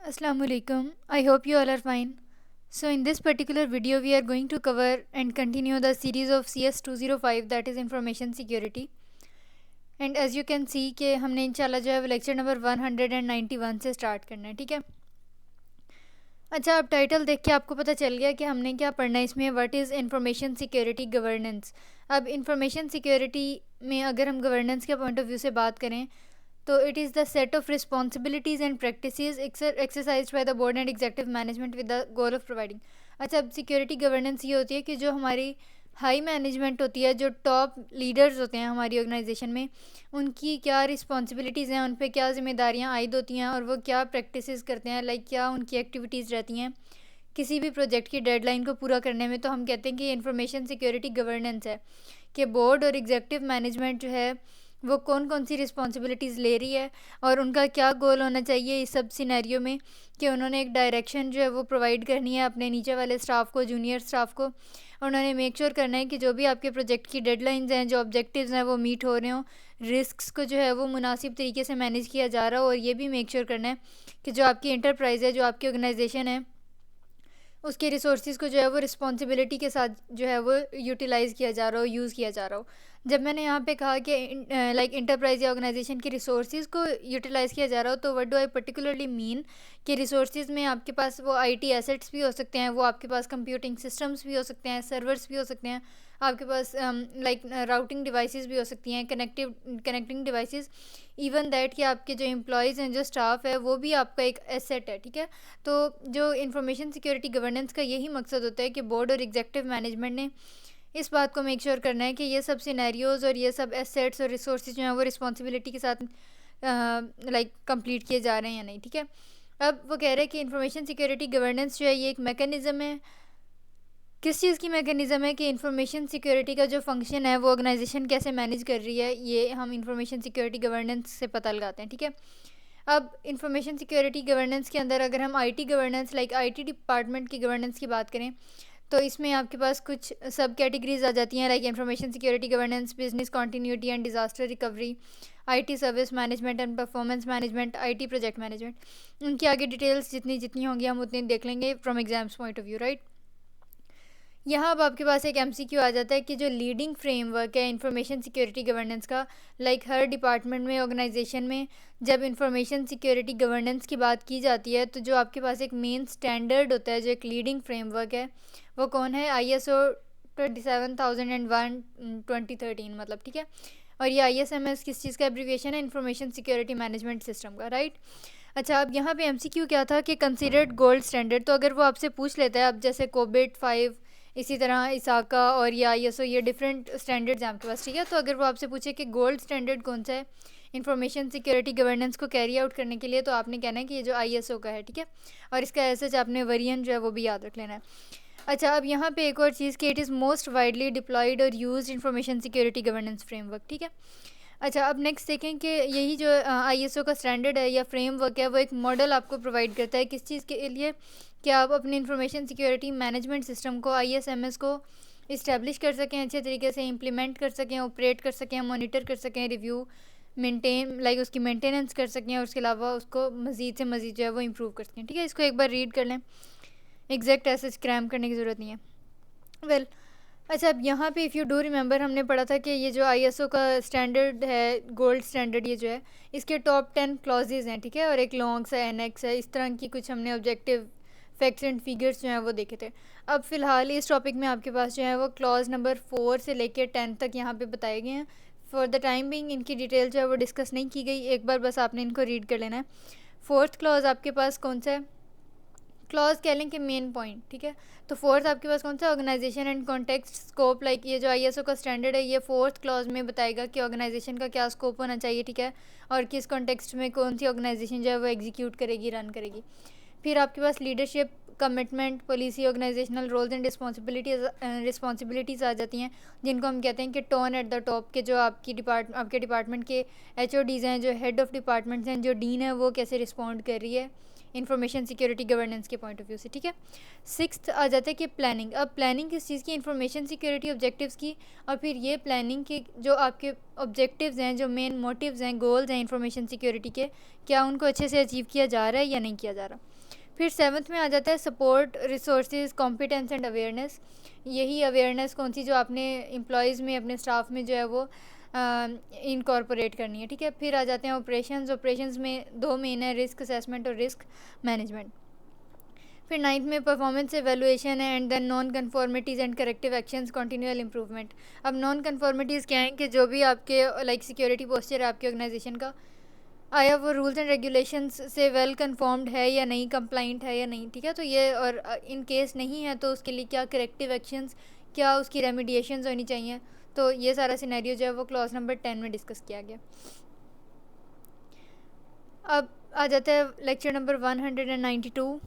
Assalamu alaikum. I hope you all are fine. So in this particular video we are going to cover and continue the series of CS 205 that is information security. And as you can see कि हमने इंशाल्लाह जो है वो lecture number 191 से start करना है, ठीक है। अच्छा, अब टाइटल देख के आपको पता चल गया कि हमने क्या पढ़ना है इसमें। What is information security governance. अब इंफॉर्मेशन सिक्योरिटी में अगर हम गवर्नेंस के पॉइंट ऑफ व्यू से बात करें तो it is the set of responsibilities and practices exercised by the board and executive management with the goal of providing. अच्छा, अब सिक्योरिटी गवर्नेंस ये होती है कि जो हमारी हाई मैनेजमेंट होती है, जो टॉप लीडर्स होते हैं हमारी ऑर्गेनाइजेशन में, उनकी क्या रिस्पॉन्सिबिलिटीज़ हैं, उन पे क्या जिम्मेदारियां आयद होती हैं और वो क्या प्रैक्टिसेस करते हैं, लाइक क्या उनकी एक्टिविटीज़ रहती हैं किसी भी प्रोजेक्ट की डेडलाइन को पूरा करने में। तो हम कहते हैं कि इंफॉर्मेशन सिक्योरिटी गवर्नेंस है कि बोर्ड और एग्जीक्यूटिव मैनेजमेंट जो है वो कौन कौन सी रिस्पॉन्सिबिलिटीज़ ले रही है और उनका क्या गोल होना चाहिए इस सब सिनेरियो में, कि उन्होंने एक डायरेक्शन जो है वो प्रोवाइड करनी है अपने नीचे वाले स्टाफ को, जूनियर स्टाफ को। उन्होंने मेक श्योर करना है कि जो भी आपके प्रोजेक्ट की डेडलाइंस हैं, जो ऑब्जेक्टिव्स हैं, वो मीट हो रहे हों, रिस्क्स को जो है वो मुनासिब तरीके से मैनेज किया जा रहा हो। और ये भी मेक श्योर करना है कि जो आपकी इंटरप्राइज़ है, जो आपकी ऑर्गेनाइजेशन है, उसके रिसोर्सेज को जो है वो रिस्पॉन्सिबिलिटी के साथ जो है वो यूटिलाइज़ किया जा रहा हो, यूज़ किया जा रहा हो। जब मैंने यहाँ पे कहा कि लाइक इंटरप्राइज या ऑर्गेनाइजेशन की रिसोर्सेज को यूटिलाइज़ किया जा रहा हो, तो what do I particularly mean कि रिसोर्सेज में आपके पास वो आईटी एसेट्स भी हो सकते हैं, वो आपके पास कंप्यूटिंग सिस्टम्स भी हो सकते हैं, सर्वर्स भी हो सकते हैं, आपके पास लाइक राउटिंग डिवाइसेस भी हो सकती हैं, कनेक्टिंग डिवाइसेस, इवन दैट कि आपके जो एम्प्लॉयज़ हैं, जो स्टाफ है, वो भी आपका एक एसेट है, ठीक है। तो जो इंफॉर्मेशन सिक्योरिटी गवर्नेंस का यही मकसद होता है कि बोर्ड और एग्जीक्यूटिव मैनेजमेंट ने इस बात को मेक श्योर करना है कि ये सब सिनेरियोज़ और ये सब एसेट्स और रिसोर्सेज जो हैं वो रिस्पॉन्सिबिलिटी के साथ लाइक कंप्लीट किए जा रहे हैं या नहीं, ठीक है। अब वो कह रहे हैं कि इंफॉर्मेशन सिक्योरिटी गवर्नेंस जो है ये एक मैकेनिज़्म है। किस चीज़ की मैकेनिज़्म है कि इंफॉर्मेशन सिक्योरिटी का जो फंक्शन है वो ऑर्गेनाइजेशन कैसे मैनेज कर रही है, ये हम इंफॉर्मेशन सिक्योरिटी गवर्नेंस से पता लगाते हैं, ठीक है। अब इंफॉर्मेशन सिक्योरिटी गवर्नेंस के अंदर अगर हम IT governance, like IT department की गवर्नेंस की बात करें तो इसमें आपके पास कुछ सब कैटेगरीज आ जाती हैं, like information security governance, business continuity and disaster recovery, IT service management and performance management, IT project management. उनकी आगे डिटेल्स जितनी जितनी होंगी हम उतनी देख लेंगे from exams point of view, right. यहाँ अब आपके पास एक एमसीक्यू आ जाता है कि जो लीडिंग फ्रेमवर्क है इंफॉर्मेशन सिक्योरिटी गवर्नेंस का, लाइक हर डिपार्टमेंट में, ऑर्गेनाइजेशन में जब इंफॉर्मेशन सिक्योरिटी गवर्नेंस की बात की जाती है तो जो आपके पास एक मेन स्टैंडर्ड होता है, जो एक लीडिंग फ्रेमवर्क है, वो कौन है? ISO 27001 2013, मतलब, ठीक है। और ये ISMS किस चीज़ का एब्रीविएशन है? इंफॉर्मेशन सिक्योरिटी मैनेजमेंट सिस्टम का, राइट। अच्छा, अब यहाँ पे एमसीक्यू क्या था कि कंसिडर्ड गोल्ड स्टैंडर्ड। तो अगर वो आपसे पूछ लेता है, अब जैसे कोबिट 5, इसी तरह इसाका और या ISO, ये डिफरेंट स्टैंडर्ड्स हैं आपके पास, ठीक है। तो अगर वो आपसे पूछे कि गोल्ड स्टैंडर्ड कौन सा है इंफॉर्मेशन सिक्योरिटी गवर्नेंस को कैरी आउट करने के लिए, तो आपने कहना है कि ये जो ISO का है, ठीक है। और इसका ऐसे आपने वेरिएंट जो है वो भी याद रख लेना है। अच्छा, अब यहाँ पे एक और चीज़ कि it is most widely deployed और used information security governance framework, ठीक है। अच्छा, अब नेक्स्ट देखें कि यही जो ISO का स्टैंडर्ड है या फ्रेमवर्क है वो एक मॉडल आपको प्रोवाइड करता है किस चीज़ के लिए, कि आप अपने इंफॉर्मेशन सिक्योरिटी मैनेजमेंट सिस्टम को, ISMS को इस्टेब्लिश कर सकें, अच्छे तरीके से इम्प्लीमेंट कर सकें, ऑपरेट कर सकें, मॉनिटर कर सकें, रिव्यू, मेंटेन, लाइक उसकी मेंटेनेंस कर सकें, और उसके अलावा उसको मज़ीद से मज़ीद जो है वो इम्प्रूव कर सकें, ठीक है। इसको एक बार रीड कर लें, एग्जैक्ट ऐसे क्रैम करने की ज़रूरत नहीं है। वेल अच्छा, अब यहाँ पे इफ़ यू डू रिमेंबर हमने पढ़ा था कि ये जो ISO का स्टैंडर्ड है, गोल्ड स्टैंडर्ड, ये जो है इसके टॉप 10 क्लॉजेज़ हैं, ठीक है, और एक लॉन्ग सा एनेक्स है। इस तरह की कुछ हमने ऑब्जेक्टिव फैक्ट्स एंड फिगर्स जो हैं वो देखे थे। अब फ़िलहाल इस टॉपिक में आपके पास जो है वो क्लॉज नंबर 4 से लेकर 10 तक यहाँ पे बताए गए हैं। फॉर द टाइम बिंग इनकी डिटेल जो है वो डिस्कस नहीं की गई, एक बार बस आपने इनको रीड कर लेना है। फोर्थ क्लॉज आपके पास कौन सा है? क्लॉज कह लें कि मेन पॉइंट, ठीक है। तो फोर्थ आपके पास कौन सा? Organization and context scope, like ये जो ISO का स्टैंडर्ड है ये फोर्थ क्लॉज में बताएगा कि ऑर्गेनाइजेशन का क्या स्कोप होना चाहिए, ठीक है, और किस कॉन्टेक्स्ट में कौन सी ऑर्गेनाइजेशन जो है वो एग्जीक्यूट करेगी, रन करेगी। फिर आपके पास leadership, commitment, policy, organisational roles and responsibilities आ जाती हैं, जिनको हम कहते हैं कि टोन एट द टॉप के जो आपके डिपार्टमेंट के HODs हैं, जो हेड ऑफ़ डिपार्टमेंट्स हैं, जो डीन है, वो कैसे रिस्पॉन्ड कर रही है इंफॉर्मेशन सिक्योरिटी गवर्नेंस के पॉइंट ऑफ व्यू से, ठीक है। सिक्स्थ आ जाता है कि प्लानिंग। अब प्लानिंग किस चीज़ की? इंफॉर्मेशन सिक्योरिटी ऑब्जेक्टिव्स की। और फिर ये प्लानिंग के जो आपके ऑब्जेक्टिव्स हैं, जो मेन मोटिव्स हैं, गोल्स हैं इंफॉर्मेशन सिक्योरिटी के, क्या उनको अच्छे से अचीव किया जा रहा है या नहीं किया जा रहा। फिर सेवन्थ में आ जाता है support, resources, competence and awareness. यही अवेयरनेस कौन सी, जो आपने एम्प्लॉयज़ में, अपने स्टाफ में जो है वो इनकॉर्पोरेट करनी है, ठीक है। फिर आ जाते हैं ऑपरेशंस में दो मेन है, रिस्क असेसमेंट और रिस्क मैनेजमेंट। फिर नाइन्थ में परफॉर्मेंस एवेलुएशन है, and then non conformities and corrective actions, continual improvement. अब नॉन कन्फॉर्मिटीज़ क्या हैं कि जो भी आपके लाइक सिक्योरिटी पोस्चर है आपके ऑर्गेनाइजेशन का, आया वो रूल्स एंड रेगुलेशंस से वेल कन्फर्म्ड है या नहीं, कंप्लाइंट है या नहीं, ठीक है। तो ये, और इन केस नहीं है तो उसके लिए क्या करेक्टिव एक्शंस, क्या उसकी रेमिडिएशंस होनी चाहिए। तो ये सारा सिनेरियो जो है वो क्लॉज नंबर 10 में डिस्कस किया गया। अब आ जाता है lecture number 192।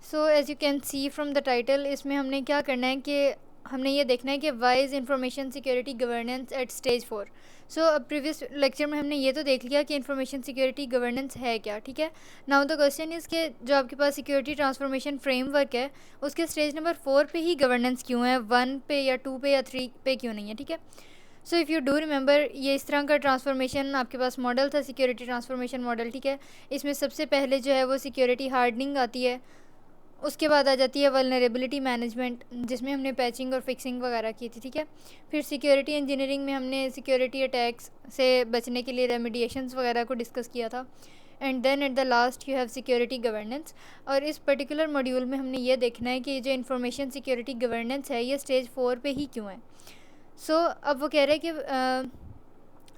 So as you can see from the title, इसमें हमने क्या करना है कि हमने ये देखना है कि why is information security governance at stage 4। So अब प्रीवियस लेक्चर में हमने ये तो देख लिया कि इंफॉर्मेशन सिक्योरिटी गवर्नेंस है क्या, ठीक है। नाउ द क्वेश्चन इज़ कि जो आपके पास सिक्योरिटी ट्रांसफॉर्मेशन फ्रेमवर्क है, उसके स्टेज नंबर 4 पे ही गवर्नेंस क्यों है, 1 पे या 2 पे या 3 पे क्यों नहीं है, ठीक है। So if you do remember, ये इस तरह का ट्रांसफॉर्मेशन आपके पास मॉडल था, सिक्योरिटी ट्रांसफॉर्मेशन मॉडल, ठीक है। इसमें सबसे पहले जो है वो सिक्योरिटी हार्डनिंग आती है, उसके बाद आ जाती है वल्नरेबिलिटी मैनेजमेंट, जिसमें हमने पैचिंग और फिक्सिंग वगैरह की थी, ठीक है। फिर सिक्योरिटी इंजीनियरिंग में हमने सिक्योरिटी अटैक्स से बचने के लिए रेमिडिएशंस वगैरह को डिस्कस किया था। And then at the last you have security governance. और इस पर्टिकुलर मॉड्यूल में हमने ये देखना है कि जो इन्फॉर्मेशन सिक्योरिटी गवर्नेंस है ये स्टेज 4 पे ही क्यों है। सो अब वो कह रहे हैं कि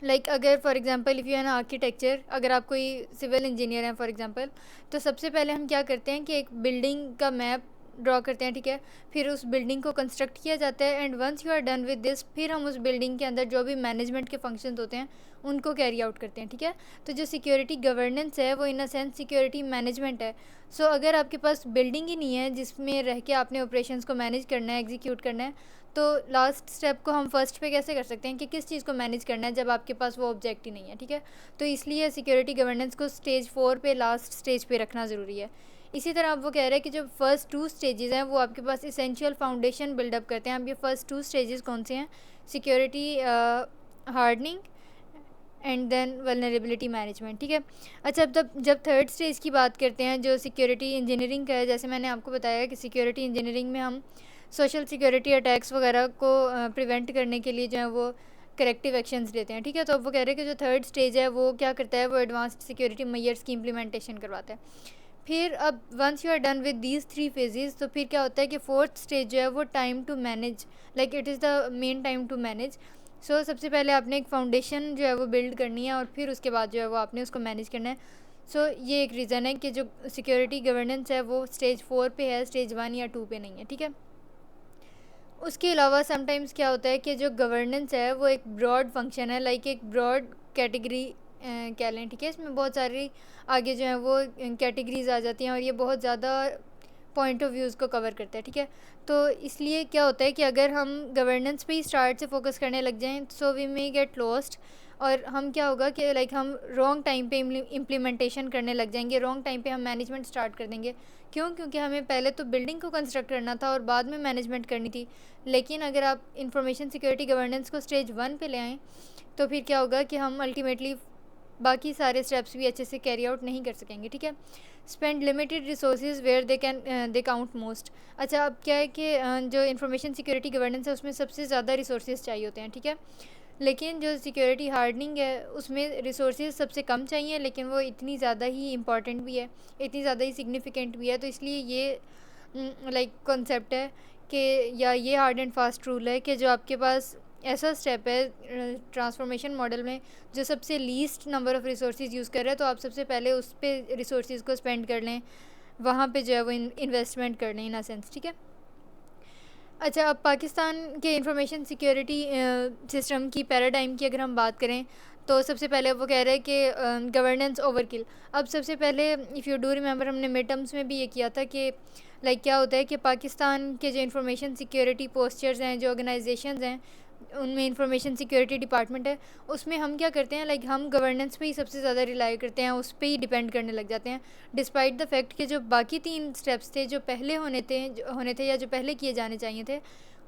लाइक अगर for example if you an architecture, अगर आप कोई सिविल इंजीनियर हैं फॉर एग्जांपल, तो सबसे पहले हम क्या करते हैं कि एक बिल्डिंग का मैप ड्रॉ करते हैं, ठीक है। फिर उस बिल्डिंग को कंस्ट्रक्ट किया जाता है, and once you are done with this, फिर हम उस बिल्डिंग के अंदर जो भी मैनेजमेंट के फंक्शंस होते हैं उनको कैरी आउट करते हैं, ठीक है। तो जो सिक्योरिटी गवर्नेंस है वो इन अ सेंस सिक्योरिटी मैनेजमेंट है। सो अगर आपके पास बिल्डिंग ही नहीं है जिसमें रह के आपने ऑपरेशंस को मैनेज करना है, एग्जीक्यूट करना है, तो लास्ट स्टेप को हम फर्स्ट पे कैसे कर सकते हैं कि किस चीज़ को मैनेज करना है जब आपके पास वो ऑब्जेक्ट ही नहीं है, ठीक है। तो इसलिए सिक्योरिटी गवर्नेंस को स्टेज 4 पे, लास्ट स्टेज पे रखना ज़रूरी है। इसी तरह आप वो कह रहे हैं कि जो फर्स्ट 2 स्टेजेस हैं वो आपके पास इसेंशियल फाउंडेशन बिल्डअप करते हैं। अब ये फर्स्ट 2 स्टेजेस कौन से हैं? Security hardening and then vulnerability management, ठीक है। अच्छा, अब जब थर्ड स्टेज की बात करते हैं जो सिक्योरिटी इंजीनियरिंग का है, जैसे मैंने आपको बताया कि सिक्योरिटी इंजीनियरिंग में हम सोशल सिक्योरिटी अटैक्स वगैरह को प्रिवेंट करने के लिए जो है वो करेक्टिव एक्शंस लेते हैं, ठीक है। तो अब वो कह रहे हैं कि जो थर्ड स्टेज है वो क्या करता है, वो एडवांस्ड सिक्योरिटी मेजर्स की इम्प्लीमेंटेशन करवाता है। फिर अब once you are done with these 3 phases, तो फिर क्या होता है कि फोर्थ स्टेज जो है वो time to manage, like it is the main time to manage. So सबसे पहले आपने एक फाउंडेशन जो है वो बिल्ड करनी है, और फिर उसके बाद जो है वो आपने उसको मैनेज करना है। सो ये एक रीज़न है कि जो सिक्योरिटी गवर्नेंस है वो स्टेज 4 पे है, स्टेज 1 या 2 पे नहीं है, ठीक है। उसके अलावा समटाइम्स क्या होता है कि जो गवर्नेंस है वो एक ब्रॉड फंक्शन है, लाइक एक ब्रॉड कैटेगरी कह लें, ठीक है। इसमें बहुत सारी आगे जो है वो कैटेगरीज आ जाती हैं, और ये बहुत ज़्यादा पॉइंट ऑफ व्यूज़ को कवर करता है, ठीक है। तो इसलिए क्या होता है कि अगर हम गवर्नेंस पे ही स्टार्ट से फोकस करने लग जाएं, so we may get lost, और हम क्या होगा कि लाइक हम रॉन्ग टाइम पे इम्प्लीमेंटेशन करने लग जाएंगे, रॉन्ग टाइम पे हम मैनेजमेंट स्टार्ट कर देंगे। क्यों? क्योंकि हमें पहले तो बिल्डिंग को कंस्ट्रक्ट करना था और बाद में मैनेजमेंट करनी थी। लेकिन अगर आप इंफॉर्मेशन सिक्योरिटी गवर्नेंस को स्टेज 1 पे ले आएँ, तो फिर क्या होगा कि हम अल्टीमेटली बाकी सारे स्टेप्स भी अच्छे से कैरी आउट नहीं कर सकेंगे, ठीक है। Spend limited resources where they count most. अच्छा, अब क्या है कि जो इन्फॉर्मेशन सिक्योरिटी गवर्नेंस है उसमें सबसे ज़्यादा रिसोर्सेज चाहिए होते हैं, ठीक है। लेकिन जो सिक्योरिटी हार्डनिंग है उसमें रिसोर्सेज सबसे कम चाहिए, लेकिन वो इतनी ज़्यादा ही इम्पॉर्टेंट भी है, इतनी ज़्यादा ही सिग्निफिकेंट भी है। तो इसलिए ये लाइक कॉन्सेप्ट है कि, या ये हार्ड एंड फास्ट रूल है कि जो आपके पास ऐसा स्टेप है ट्रांसफॉर्मेशन मॉडल में जो सबसे least number of resources use कर रहा है, तो आप सबसे पहले उस पर रिसोर्सेज को स्पेंड कर लें, वहाँ पे जो है वो इन्वेस्टमेंट कर लें इन अ सेंस, ठीक है। अच्छा, अब पाकिस्तान के इंफॉर्मेशन सिक्योरिटी सिस्टम की पैराडाइम की अगर हम बात करें, तो सबसे पहले वो कह रहे हैं कि गवर्नेंस ओवरकिल। अब सबसे पहले इफ़ यू डू रिमेंबर हमने मिड टर्म्स में भी ये किया था कि क्या होता है कि पाकिस्तान के जो इंफॉर्मेशन सिक्योरिटी पोस्चर्स हैं, जो ऑर्गेनाइजेशंस हैं, उनमें इंफॉर्मेशन सिक्योरिटी डिपार्टमेंट है, उसमें हम क्या करते हैं हम गवर्नेंस पे ही सबसे ज़्यादा रिलाई करते हैं, उस पर ही डिपेंड करने लग जाते हैं, डिस्पाइट द फैक्ट कि जो बाकी 3 स्टेप्स थे जो पहले होने थे या जो पहले किए जाने चाहिए थे,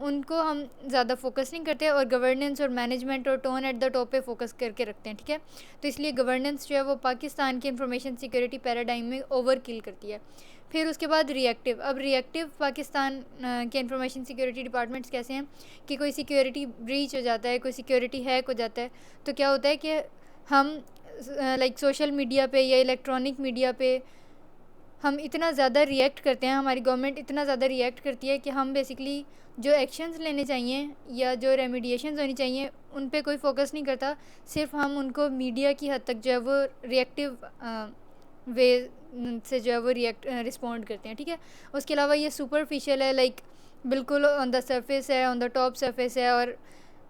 उनको हम ज़्यादा फोकस नहीं करते और गवर्नेंस और मैनेजमेंट और टोन एट द टॉप पे फोकस करके रखते हैं। ठीक है, तो इसलिए गवर्नेंस जो है वो पाकिस्तान के इंफॉर्मेशन सिक्योरिटी पैराडाइम में ओवर किल करती है। फिर उसके बाद रिएक्टिव। अब रिएक्टिव पाकिस्तान के इंफॉर्मेशन सिक्योरिटी डिपार्टमेंट्स कैसे हैं कि कोई सिक्योरिटी ब्रीच हो जाता है, कोई सिक्योरिटी हैक हो जाता है, तो क्या होता है कि हम सोशल मीडिया पे या इलेक्ट्रॉनिक मीडिया पे हम इतना ज़्यादा रिएक्ट करते हैं, हमारी गवर्नमेंट इतना ज़्यादा रिएक्ट करती है कि हम बेसिकली जो एक्शंस लेने चाहिए या जो रेमिडिएशंस होनी चाहिए उन पे कोई फोकस नहीं करता, सिर्फ हम उनको मीडिया की हद तक जो है वो रिएक्टिव वे से जो है वो रिस्पॉन्ड करते हैं। ठीक है, उसके अलावा ये सुपरफिशियल है, बिल्कुल ऑन द सरफेस है, ऑन द टॉप सरफेस है, और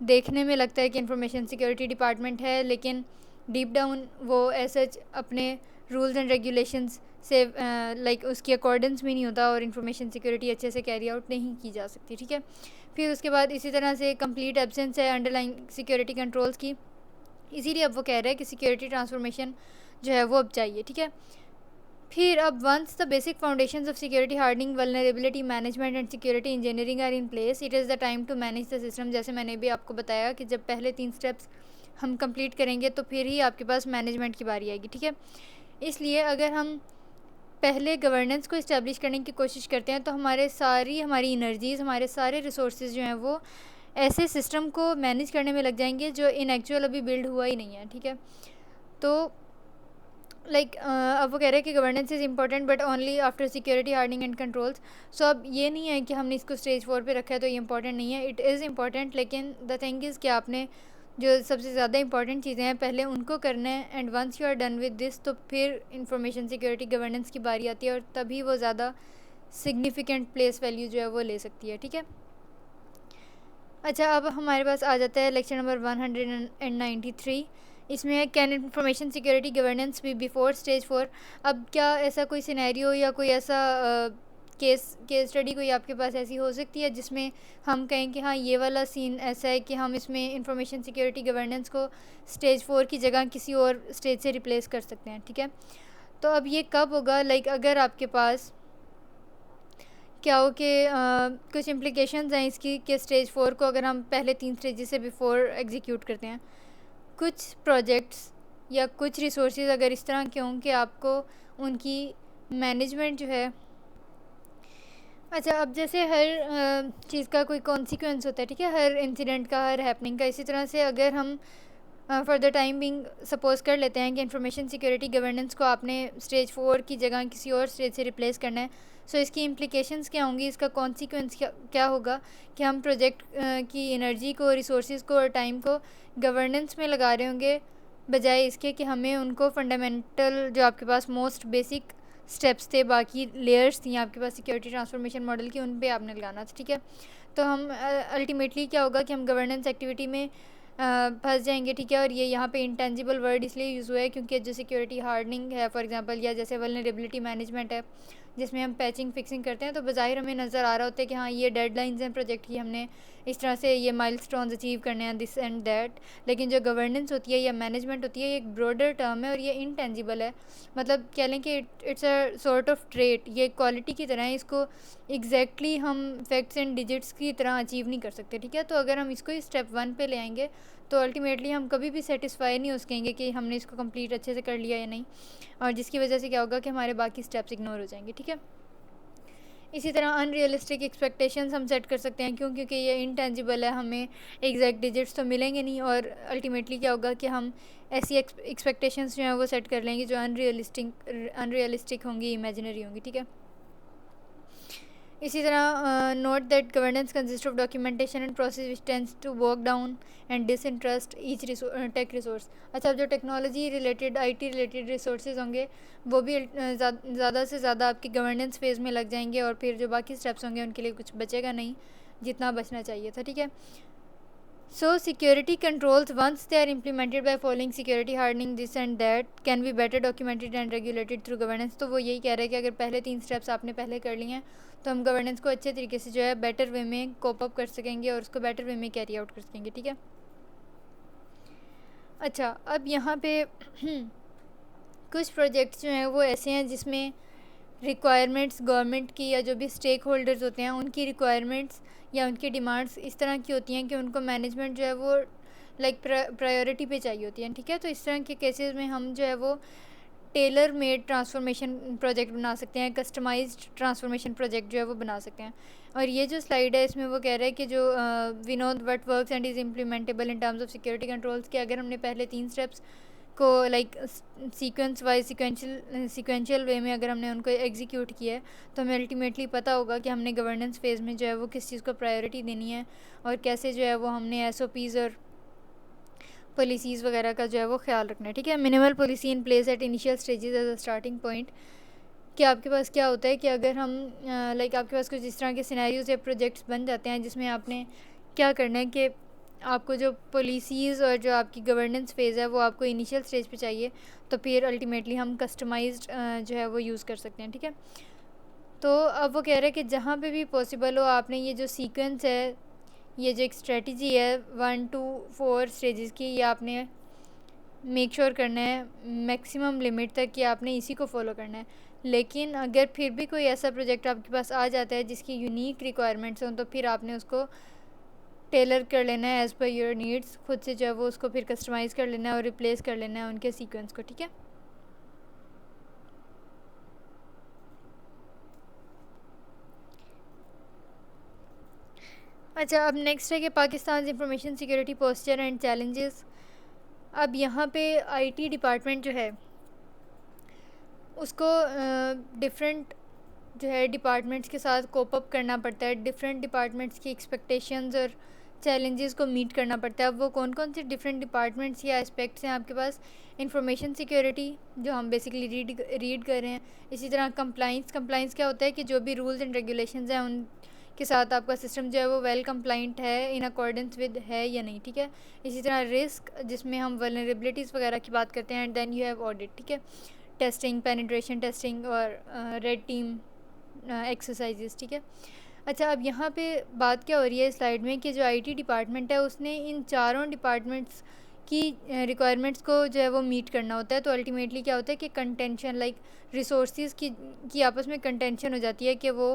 देखने में लगता है कि इंफॉर्मेशन सिक्योरिटी डिपार्टमेंट है, लेकिन डीप डाउन वो सच अपने रूल्स एंड रेगुलेशंस से उसकी अकॉर्डेंस भी नहीं होता और इंफॉर्मेशन सिक्योरिटी अच्छे से कैरी आउट नहीं की जा सकती। ठीक है, फिर उसके बाद इसी तरह से कंप्लीट एब्सेंस है अंडरलाइंग सिक्योरिटी कंट्रोल्स की, इसीलिए अब वो कह रहे हैं कि सिक्योरिटी ट्रांसफॉर्मेशन जो है वो अब चाहिए। ठीक है, फिर अब once the basic foundations of security hardening, vulnerability management and security engineering are in place, it is the time to manage the system. जैसे मैंने भी आपको बताया कि जब पहले 3 स्टेप्स हम कंप्लीट करेंगे तो फिर ही आपके पास मैनेजमेंट की बारी आएगी। ठीक है, इसलिए अगर हम पहले गवर्नेंस को इस्टेब्लिश करने की कोशिश करते हैं तो हमारी एनर्जीज़, हमारे सारे रिसोर्सेज जो हैं वो ऐसे सिस्टम को मैनेज करने में लग जाएंगे जो इन एक्चुअल अभी बिल्ड हुआ ही नहीं है। ठीक है, तो अब वो कह रहे हैं कि governance is important but only after security hardening and controls. So अब ये नहीं है कि हमने इसको स्टेज 4 पे रखा है तो ये इंपॉर्टेंट नहीं है, इट इज़ इंपॉर्टेंट, लेकिन द थिंग इज़ कि आपने जो सबसे ज़्यादा इंपॉर्टेंट चीज़ें हैं पहले उनको करना है, and once you are done with this तो फिर इंफॉर्मेशन सिक्योरिटी गवर्नेंस की बारी आती है और तभी वो ज़्यादा सिग्निफिकेंट प्लेस वैल्यू जो है वो ले सकती है। ठीक है, अच्छा, अब हमारे पास आ जाता है लेक्चर नंबर 193। इसमें है कैन इंफॉर्मेशन सिक्योरिटी गवर्नेंस भी बिफोर स्टेज 4। अब क्या ऐसा कोई सिनेरियो या कोई ऐसा केस स्टडी कोई आपके पास ऐसी हो सकती है जिसमें हम कहें कि हाँ ये वाला सीन ऐसा है कि हम इसमें इंफॉर्मेशन सिक्योरिटी गवर्नेंस को स्टेज 4 की जगह किसी और स्टेज से रिप्लेस कर सकते हैं। ठीक है, तो अब ये कब होगा, अगर आपके पास क्या हो कि कुछ इम्प्लिकेशंस हैं इसकी कि स्टेज 4 को अगर हम पहले 3 स्टेजेस से बिफोर एग्जीक्यूट करते हैं, कुछ प्रोजेक्ट्स या कुछ रिसोर्सेज अगर इस तरह के हों कि आपको उनकी मैनेजमेंट जो है, अच्छा, अब जैसे हर चीज़ का कोई कॉन्सिक्वेंस होता है, ठीक है, हर इंसिडेंट का, हर हैपनिंग का, इसी तरह से अगर हम for the time being suppose कर लेते हैं कि इंफॉर्मेशन सिक्योरिटी गवर्नेंस को आपने स्टेज 4 की जगह किसी और स्टेज से रिप्लेस करना है, सो इसकी इम्प्लिकेशंस क्या होंगी, इसका कॉन्सिक्वेंस क्या होगा कि हम प्रोजेक्ट की एनर्जी को, रिसोर्सेज को और टाइम को गवर्नेंस में लगा रहे होंगे बजाय इसके कि हमें उनको फंडामेंटल जो आपके पास मोस्ट बेसिक स्टेप्स थे, बाकी लेयर्स थी आपके पास सिक्योरिटी ट्रांसफॉर्मेशन मॉडल की, उन पे आपने लगाना था। ठीक है, तो हम अल्टीमेटली क्या होगा कि हम गवर्नेंस एक्टिविटी में फंस जाएंगे। ठीक है, और ये यहाँ पे इंटेंजिबल वर्ड इसलिए यूज़ हुआ है क्योंकि जो सिक्योरिटी हार्डनिंग है फॉर एग्जांपल, या जैसे वल्नरेबिलिटी मैनेजमेंट है जिसमें हम पैचिंग फिक्सिंग करते हैं, तो बज़ाहिर हमें नज़र आ रहा होता है कि हाँ ये डेडलाइंस हैं प्रोजेक्ट की, हमने इस तरह से ये माइलस्टोन्स अचीव करने हैं, दिस एंड दैट, लेकिन जो गवर्नेंस होती है या मैनेजमेंट होती है ये एक ब्रॉडर टर्म है और ये इनटेंजिबल है, मतलब कह लें कि it's a sort of trait, ये क्वालिटी की तरह है, इसको एग्जैक्टली हम फैक्ट्स एंड डिजिट्स की तरह अचीव नहीं कर सकते। ठीक है, तो अगर हम इसको स्टेप 1 पे ले आएंगे तो अल्टीमेटली हम कभी भी सेटिस्फाई नहीं हो सकेंगे कि हमने इसको कंप्लीट अच्छे से कर लिया या नहीं, और जिसकी वजह से क्या होगा कि हमारे बाकी स्टेप्स इग्नोर हो जाएंगे। ठीक है, इसी तरह अनरियलिस्टिक एक्सपेक्टेशंस हम सेट कर सकते हैं, क्योंकि ये इनटेंजिबल है, हमें एग्जैक्ट डिजिट्स तो मिलेंगे नहीं, और अल्टीमेटली क्या होगा कि हम ऐसी एक्सपेक्टेशंस जो हैं वो सेट कर लेंगे जो अनरियलिस्टिक होंगी, इमेजिनरी होंगी। ठीक है, इसी तरह note that governance consist of documentation and process which tends to work down and disinterest each tech resource. अच्छा, अब जो technology related, IT related resources होंगे वो भी ज़्यादा से ज़्यादा आपकी गवर्नेंस फेज़ में लग जाएंगे, और फिर जो बाकी स्टेप्स होंगे उनके लिए कुछ बचेगा नहीं जितना बचना चाहिए था। ठीक है, So security controls, once they are implemented by following security hardening this and that, can be better documented and regulated through governance. तो वो यही कह रहा है कि अगर पहले 3 स्टेप्स आपने पहले कर लिए हैं तो हम गवर्नेंस को अच्छे तरीके से जो है बेटर वे में कोप अप कर सकेंगे और उसको बेटर वे में कैरी आउट कर सकेंगे, ठीक है। अच्छा, अब यहाँ पे कुछ प्रोजेक्ट्स जो हैं वो ऐसे हैं जिसमें रिक्वायरमेंट्स गवर्नमेंट की या जो भी स्टेक होल्डर्स होते हैं उनकी रिक्वायरमेंट्स या उनकी डिमांड्स इस तरह की होती हैं कि उनको मैनेजमेंट जो है वो लाइक प्रायोरिटी पे चाहिए होती है, ठीक है। तो इस तरह के केसेस में हम जो है वो टेलर मेड ट्रांसफॉर्मेशन प्रोजेक्ट बना सकते हैं, कस्टमाइज्ड ट्रांसफॉर्मेशन प्रोजेक्ट जो है वो बना सकते हैं। और ये जो स्लाइड है इसमें वो कह रहा है कि जो we know what works and is implementable in terms of security controls, कि अगर हमने पहले 3 स्टेप्स को like sequence wise sequential way में अगर हमने उनको एग्जीक्यूट किया है तो हमें अल्टीमेटली पता होगा कि हमने गवर्नेंस फेज़ में जो है वो किस चीज़ को प्रायोरिटी देनी है और कैसे जो है वो हमने SOPs और पॉलिसीज़ वगैरह का जो है वो ख्याल रखना है, ठीक है। Minimal policy in place at initial stages as a starting point, कि आपके पास क्या होता है कि अगर हम लाइक आपके पास कुछ इस तरह के सिनेरियोज या प्रोजेक्ट्स बन जाते हैं जिसमें आपने क्या करना है कि आपको जो पॉलिसीज़ और जो आपकी गवर्नेंस फेज़ है वो आपको इनिशियल स्टेज पे चाहिए, तो फिर अल्टीमेटली हम कस्टमाइज्ड जो है वो यूज़ कर सकते हैं, ठीक है। तो अब वो कह रहे हैं कि जहाँ पे भी पॉसिबल हो आपने ये जो सीक्वेंस है, ये जो एक स्ट्रेटजी है 1 to 4 स्टेजेस की, ये आपने मेक श्योर करना है मैक्सिमम लिमिट तक कि आपने इसी को फॉलो करना है। लेकिन अगर फिर भी कोई ऐसा प्रोजेक्ट आपके पास आ जाता है जिसकी यूनिक रिक्वायरमेंट्स हों तो फिर आपने उसको टेलर कर लेना है एज़ पर योर नीड्स, खुद से जो है वो उसको फिर कस्टमाइज़ कर लेना है और रिप्लेस कर लेना है उनके सीक्वेंस को, ठीक है। अच्छा, अब नेक्स्ट है कि Pakistan information security posture and challenges. अब यहाँ पे IT डिपार्टमेंट जो है उसको डिफरेंट जो है डिपार्टमेंट्स के साथ कोप अप करना पड़ता है, डिफरेंट डिपार्टमेंट्स की एक्सपेक्टेशंस और चैलेंजेस को मीट करना पड़ता है। अब वो कौन कौन से डिफरेंट डिपार्टमेंट्स या एस्पेक्ट्स हैं आपके पास? इंफॉर्मेशन सिक्योरिटी, जो हम बेसिकली रीड कर रहे हैं। इसी तरह कंप्लाइंस क्या होता है कि जो भी रूल्स एंड रेगुलेशंस हैं उनके साथ आपका सिस्टम जो है वो वेल कंप्लाइंट है, इन अकॉर्डेंस विद है या नहीं, ठीक है। इसी तरह रिस्क, जिसमें हम वल्नरेबिलिटीज़ वगैरह की बात करते हैं, and then you have audit, ठीक है। टेस्टिंग, पेनिट्रेशन टेस्टिंग और रेड टीम एक्सरसाइजेस, ठीक है। अच्छा, अब यहाँ पे बात क्या हो रही है स्लाइड में कि जो IT डिपार्टमेंट है उसने इन चारों डिपार्टमेंट्स की रिक्वायरमेंट्स को जो है वो मीट करना होता है। तो अल्टीमेटली क्या होता है कि कंटेंशन लाइक रिसोर्सेज की आपस में कंटेंशन हो जाती है कि वो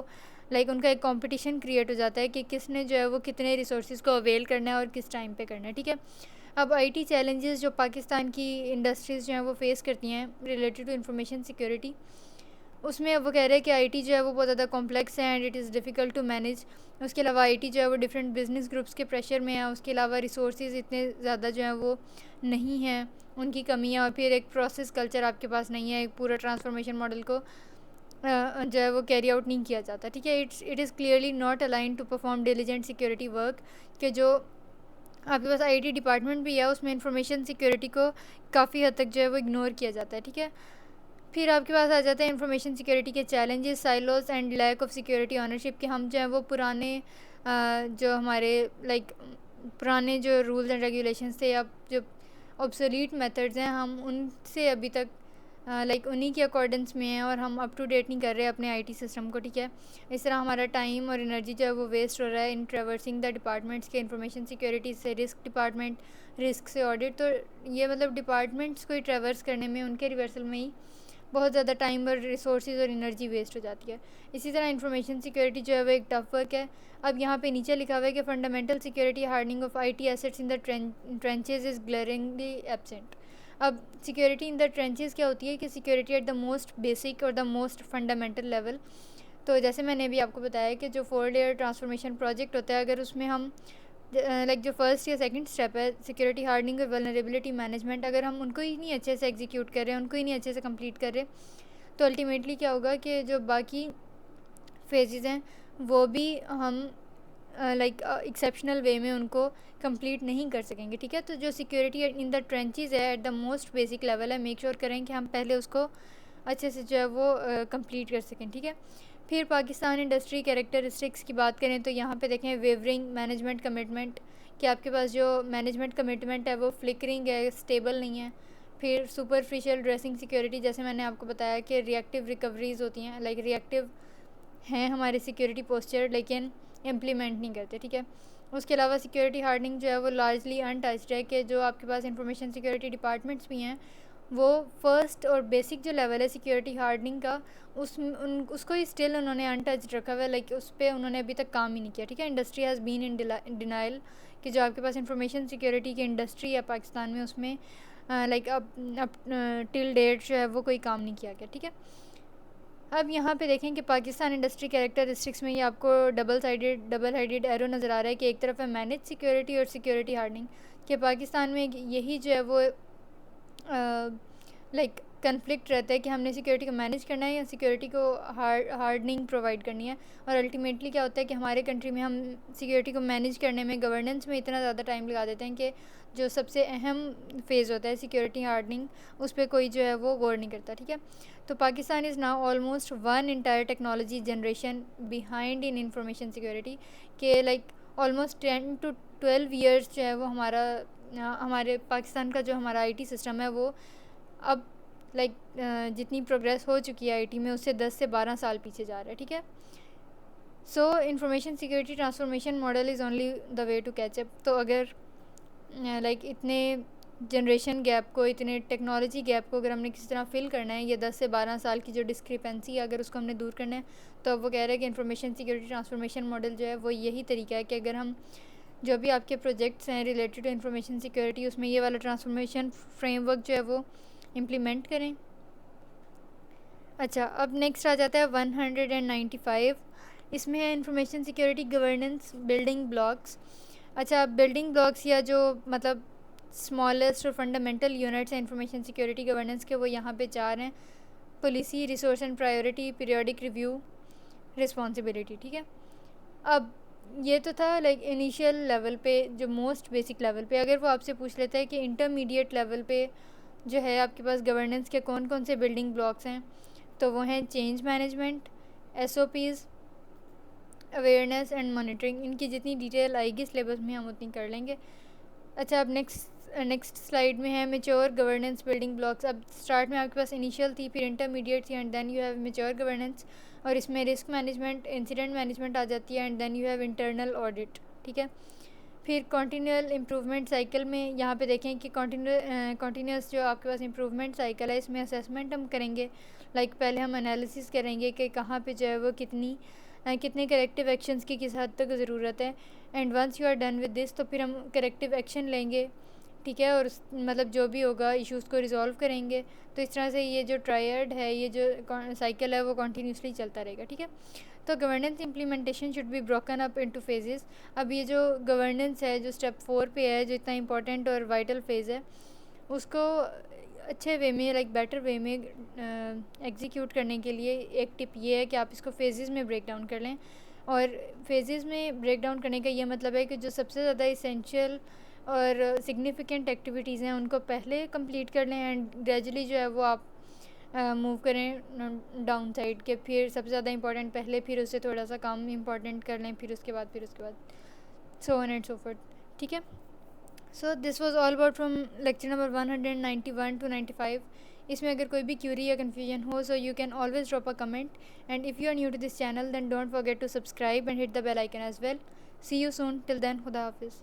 लाइक उनका एक कंपटीशन क्रिएट हो जाता है कि किसने जो है वो कितने रिसोर्सेज को अवेल करना है और किस टाइम पे करना है, ठीक है। अब IT चैलेंजेस जो पाकिस्तान की इंडस्ट्रीज़ जो हैं वो फेस करती हैं रिलेटेड टू इंफॉर्मेशन सिक्योरिटी, उसमें वो कह रहे हैं कि IT जो है वो बहुत ज़्यादा कॉम्प्लेक्स है and it is difficult to manage. उसके अलावा IT जो है वो डिफरेंट बिजनेस ग्रुप्स के प्रेशर में है। उसके अलावा रिसोर्सेज इतने ज़्यादा जो हैं वो नहीं हैं, उनकी कमियाँ, और फिर एक प्रोसेस कल्चर आपके पास नहीं है, एक पूरा ट्रांसफॉर्मेशन मॉडल को जो है वो कैरी आउट नहीं किया जाता, ठीक है। It is clearly not align to perform diligent security work, कि जो आपके पास IT डिपार्टमेंट भी है उसमें इंफॉर्मेशन सिक्योरिटी को काफ़ी हद तक जो है वो इग्नोर किया जाता है, ठीक है। फिर आपके पास आ जाता है इंफॉर्मेशन सिक्योरिटी के challenges, silos and lack of security ownership, कि हम जो है वो पुराने जो हमारे लाइक पुराने जो रूल्स एंड रेगुलेशंस थे या जो ऑब्सोलीट मेथड्स हैं हम उनसे अभी तक लाइक उन्हीं के अकॉर्डेंस में हैं और हम अप टू डेट नहीं कर रहे अपने IT सिस्टम को, ठीक है। इस तरह हमारा टाइम और एनर्जी जो है वो वेस्ट हो रहा है इन ट्रेवर्सिंग द डिपार्टमेंट्स के इंफॉर्मेशन सिक्योरिटी से रिस्क डिपार्टमेंट, रिस्क से ऑडिट। तो ये मतलब डिपार्टमेंट्स को ही ट्रेवर्स करने में उनके रिवर्सल में ही बहुत ज़्यादा टाइम और रिसोर्सेज और एनर्जी वेस्ट हो जाती है। इसी तरह इंफॉर्मेशन सिक्योरिटी जो है वो एक टफ वर्क है। अब यहाँ पे नीचे लिखा हुआ है कि fundamental security hardening of IT assets in the trenches is glaringly absent. अब सिक्योरिटी इन द ट्रेंचेस क्या होती है कि security at the most basic और द मोस्ट फंडामेंटल लेवल। तो जैसे मैंने अभी आपको बताया कि जो 4 लेयर ट्रांसफॉर्मेशन प्रोजेक्ट होता है, अगर उसमें हम लाइक जो फर्स्ट या सेकंड स्टेप है सिक्योरिटी हार्डनिंग और वल्नरेबिलिटी मैनेजमेंट, अगर हम उनको ही नहीं अच्छे से एग्जीक्यूट कर रहे हैं, उनको ही नहीं अच्छे से कंप्लीट कर रहे, तो अल्टीमेटली क्या होगा कि जो बाकी फेजेस हैं वो भी हम लाइक एक्सेप्शनल वे में उनको कंप्लीट नहीं कर सकेंगे, ठीक है। तो जो सिक्योरिटी इन द ट्रेंचेस है eight the most basic level है, मेक श्योर करें कि हम पहले उसको अच्छे से जो है वो कंप्लीट कर सकें, ठीक है। फिर पाकिस्तान इंडस्ट्री कैरेक्टरिस्टिक्स की बात करें तो यहाँ पे देखें वेवरिंग मैनेजमेंट कमिटमेंट, कि आपके पास जो मैनेजमेंट कमिटमेंट है वो फ्लिकरिंग है, स्टेबल नहीं है। फिर सुपरफिशियल ड्रेसिंग सिक्योरिटी, जैसे मैंने आपको बताया कि रिएक्टिव रिकवरीज होती हैं, लाइक रिएक्टिव हैं हमारे सिक्योरिटी पोस्चर लेकिन इम्प्लीमेंट नहीं करते, ठीक है। उसके अलावा सिक्योरिटी हार्डनिंग जो है वो लार्जली अनटच्ड है, कि जो आपके पास इंफॉर्मेशन सिक्योरिटी डिपार्टमेंट्स भी हैं वो फर्स्ट और बेसिक जो लेवल है सिक्योरिटी हार्डनिंग का उसको ही स्टिल उन्होंने अनटच्ड रखा हुआ है, लाइक उस पर उन्होंने अभी तक काम ही नहीं किया, ठीक है। Industry has been in denial कि जो आपके पास इंफॉर्मेशन सिक्योरिटी की इंडस्ट्री है पाकिस्तान में उसमें लाइक अब टिल डेट जो है वो कोई काम नहीं किया गया, ठीक है। अब यहाँ पे देखें कि पाकिस्तान इंडस्ट्री कैरेक्टरिस्टिक्स में ये आपको डबल हेडेड एरो नज़र आ रहा है कि एक तरफ है मैनेज सिक्योरिटी और सिक्योरिटी हार्डनिंग, कि पाकिस्तान में यही जो है वो लाइक कन्फ्लिक्ट रहता है कि हमने सिक्योरिटी को मैनेज करना है या सिक्योरिटी को हार्डनिंग प्रोवाइड करनी है। और अल्टीमेटली क्या होता है कि हमारे कंट्री में हम सिक्योरिटी को मैनेज करने में, गवर्नेंस में इतना ज़्यादा टाइम लगा देते हैं कि जो सबसे अहम फेज़ होता है सिक्योरिटी हार्डनिंग, उस पर कोई जो है वो गौर नहीं करता, ठीक है। तो Pakistan is now almost one entire technology generation behind in information security, के लाइक ऑलमोस्ट 10 to 12 ईयर्स जो है वो हमारे पाकिस्तान का जो हमारा आईटी सिस्टम है वो अब लाइक जितनी प्रोग्रेस हो चुकी है आईटी में उससे 10 से 12 साल पीछे जा रहा है, ठीक है। So information security transformation model is only the way to catch up. तो अगर लाइक इतने जनरेशन गैप को, इतने टेक्नोलॉजी गैप को अगर हमने किसी तरह फिल करना है, ये 10 से 12 साल की जो डिस्क्रिपेंसी है अगर उसको हमने दूर करना है, तो अब वो कह रहे हैं कि इंफॉर्मेशन सिक्योरिटी ट्रांसफॉर्मेशन मॉडल जो है वो यही तरीका है कि अगर हम जो भी आपके प्रोजेक्ट्स हैं रिलेटेड टू इंफॉर्मेशन सिक्योरिटी उसमें ये वाला ट्रांसफॉर्मेशन फ्रेमवर्क जो है वो इम्प्लीमेंट करें। अच्छा, अब नेक्स्ट आ जाता है 195। इसमें है information security governance building blocks. अच्छा, बिल्डिंग ब्लॉक्स या जो मतलब स्मॉलेस्ट और फंडामेंटल यूनिट्स हैं इंफॉर्मेशन सिक्योरिटी गवर्नेंस के, वो यहाँ पे 4 हैं: policy, resource and priority, periodic review, responsibility, ठीक है। अब ये तो था लाइक इनिशियल लेवल पे, जो मोस्ट बेसिक लेवल पे। अगर वो आपसे पूछ लेता है कि इंटरमीडिएट लेवल पे जो है आपके पास गवर्नेंस के कौन कौन से बिल्डिंग ब्लॉक्स हैं, तो वो हैं change management, SOPs, awareness and monitoring. इनकी जितनी डिटेल आएगी सिलेबस में हम उतनी कर लेंगे। अच्छा, अब नेक्स्ट स्लाइड में है मेच्योर गवर्नेंस बिल्डिंग ब्लॉक्स। अब स्टार्ट में आपके पास इनिशियल थी, फिर इंटरमीडिएट थी, and then you have mature governance, और इसमें रिस्क मैनेजमेंट, इंसिडेंट मैनेजमेंट आ जाती है, and then you have internal audit, ठीक है। फिर कॉन्टीन्यूअल इम्प्रूवमेंट साइकिल में यहाँ पे देखें कि कॉन्टीन्यूअस जो आपके पास इम्प्रूवमेंट साइकिल है इसमें असेसमेंट हम करेंगे। लाइक पहले हम एनालिसिस करेंगे कि कहाँ पे जो है वो कितने करेक्टिव एक्शंस की किस हद तक ज़रूरत है, and once you are done with this तो फिर हम करेक्टिव एक्शन लेंगे, ठीक है, और मतलब जो भी होगा इश्यूज़ को रिजॉल्व करेंगे। तो इस तरह से ये जो ट्रायड है, ये जो साइकिल है वो कॉन्टीन्यूसली चलता रहेगा, ठीक है। तो governance implementation should be broken up into phases. अब ये जो गवर्नेंस है जो स्टेप 4 पे है, जो इतना इंपॉर्टेंट और वाइटल फेज़ है, उसको अच्छे वे में लाइक बेटर वे में एग्जीक्यूट करने के लिए एक टिप ये है कि आप इसको फेजेस में ब्रेक डाउन कर लें। और फेजेस में ब्रेक डाउन करने का ये मतलब है कि जो सबसे ज़्यादा इसेंशियल और सिग्निफिकेंट एक्टिविटीज़ हैं उनको पहले कंप्लीट कर लें, एंड ग्रेजुअली जो है वो आप मूव करें डाउन साइड के। फिर सबसे ज़्यादा इंपॉर्टेंट पहले, फिर उससे थोड़ा सा कम इंपॉर्टेंट कर लें, फिर उसके बाद so on and so fourth, ठीक है। So this was all about from lecture number 191 to 95। इसमें अगर कोई भी क्यूरी या कन्फ्यूजन हो, so you can always drop a comment, and if you are new to this channel then don't forget to subscribe and hit the bell icon as well. See you soon, till then, खुदा हाफिज़।